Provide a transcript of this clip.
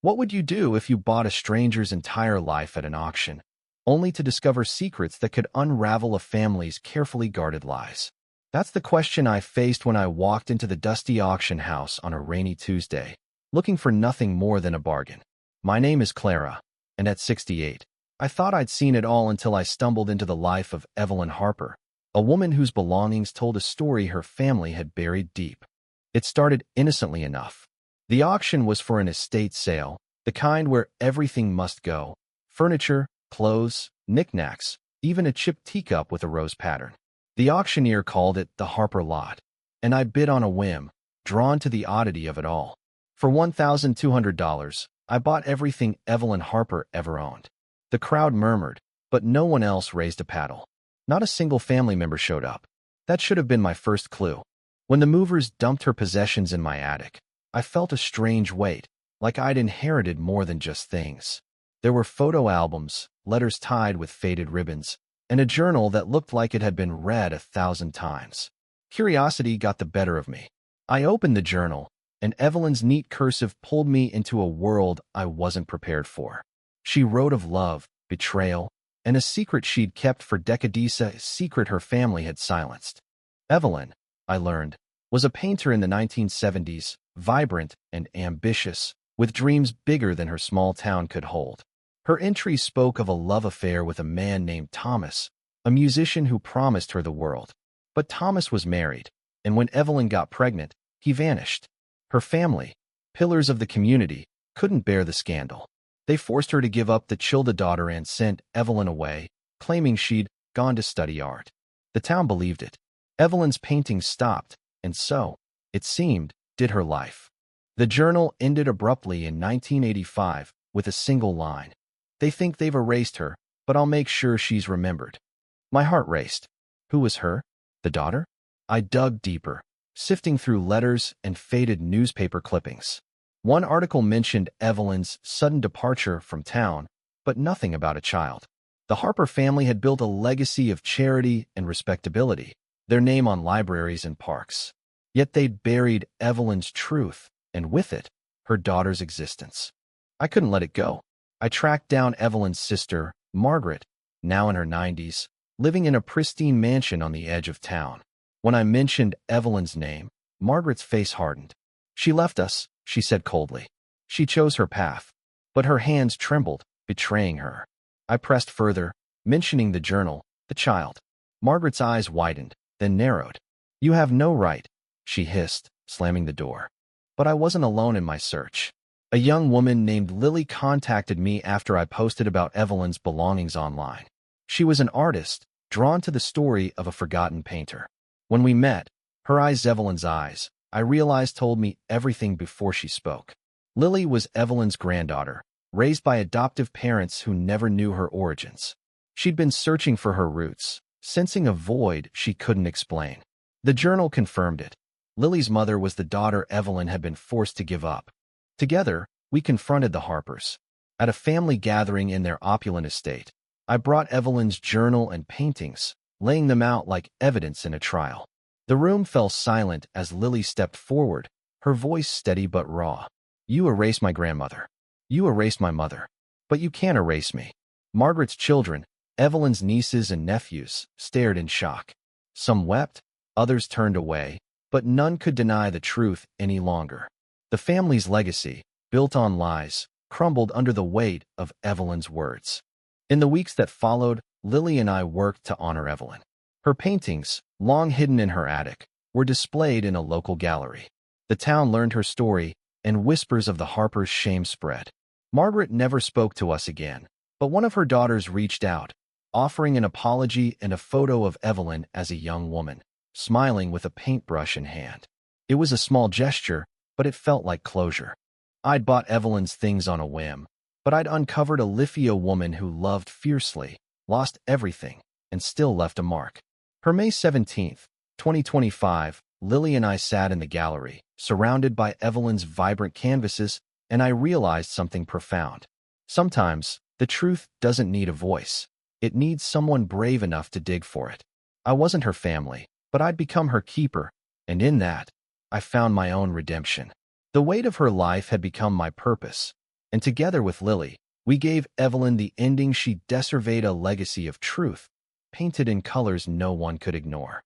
What would you do if you bought a stranger's entire life at an auction, only to discover secrets that could unravel a family's carefully guarded lies? That's the question I faced when I walked into the dusty auction house on a rainy Tuesday, looking for nothing more than a bargain. My name is Clara, and at 68, I thought I'd seen it all until I stumbled into the life of Evelyn Harper, a woman whose belongings told a story her family had buried deep. It started innocently enough. The auction was for an estate sale, the kind where everything must go: furniture, clothes, knickknacks, even a chipped teacup with a rose pattern. The auctioneer called it the Harper lot, and I bid on a whim, drawn to the oddity of it all. For $1,200, I bought everything Evelyn Harper ever owned. The crowd murmured, but no one else raised a paddle. Not a single family member showed up. That should have been my first clue. When the movers dumped her possessions in my attic, I felt a strange weight, like I'd inherited more than just things. There were photo albums, letters tied with faded ribbons, and a journal that looked like it had been read 1,000 times. Curiosity got the better of me. I opened the journal, and Evelyn's neat cursive pulled me into a world I wasn't prepared for. She wrote of love, betrayal, and a secret she'd kept for decades, a secret her family had silenced. Evelyn, I learned, was a painter in the 1970s, vibrant and ambitious, with dreams bigger than her small town could hold. Her entries spoke of a love affair with a man named Thomas, a musician who promised her the world. But Thomas was married, and when Evelyn got pregnant, he vanished. Her family, pillars of the community, couldn't bear the scandal. They forced her to give up the Childa daughter and sent Evelyn away, claiming she'd gone to study art. The town believed it. Evelyn's paintings stopped, and so, it seemed, did her life. The journal ended abruptly in 1985 with a single line: "They think they've erased her, but I'll make sure she's remembered." My heart raced. Who was her? The daughter? I dug deeper, sifting through letters and faded newspaper clippings. One article mentioned Evelyn's sudden departure from town, but nothing about a child. The Harper family had built a legacy of charity and respectability, their name on libraries and parks. Yet they'd buried Evelyn's truth, and with it, her daughter's existence. I couldn't let it go. I tracked down Evelyn's sister, Margaret, now in her 90s, living in a pristine mansion on the edge of town. When I mentioned Evelyn's name, Margaret's face hardened. "She left us," she said coldly. "She chose her path." But her hands trembled, betraying her. I pressed further, mentioning the journal, the child. Margaret's eyes widened, then narrowed. "You have no right," she hissed, slamming the door. But I wasn't alone in my search. A young woman named Lily contacted me after I posted about Evelyn's belongings online. She was an artist, drawn to the story of a forgotten painter. When we met, her eyes, Evelyn's eyes, I realized told me everything before she spoke. Lily was Evelyn's granddaughter, raised by adoptive parents who never knew her origins. She'd been searching for her roots, sensing a void she couldn't explain. The journal confirmed it. Lily's mother was the daughter Evelyn had been forced to give up. Together, we confronted the Harpers. At a family gathering in their opulent estate, I brought Evelyn's journal and paintings, laying them out like evidence in a trial. The room fell silent as Lily stepped forward, her voice steady but raw. "You erased my grandmother. You erased my mother. But you can't erase me." Margaret's children, Evelyn's nieces and nephews, stared in shock. Some wept, others turned away, but none could deny the truth any longer. The family's legacy, built on lies, crumbled under the weight of Evelyn's words. In the weeks that followed, Lily and I worked to honor Evelyn. Her paintings, long hidden in her attic, were displayed in a local gallery. The town learned her story, and whispers of the Harpers' shame spread. Margaret never spoke to us again, but one of her daughters reached out, offering an apology and a photo of Evelyn as a young woman, smiling with a paintbrush in hand. It was a small gesture, but it felt like closure. I'd bought Evelyn's things on a whim, but I'd uncovered a Lithia woman who loved fiercely, lost everything, and still left a mark. Her May 17th, 2025, Lily and I sat in the gallery, surrounded by Evelyn's vibrant canvases, and I realized something profound. Sometimes, the truth doesn't need a voice. It needs someone brave enough to dig for it. I wasn't her family, but I'd become her keeper, and in that, I found my own redemption. The weight of her life had become my purpose, And together with Lily, we gave Evelyn the ending she deserved, a legacy of truth, painted in colors no one could ignore.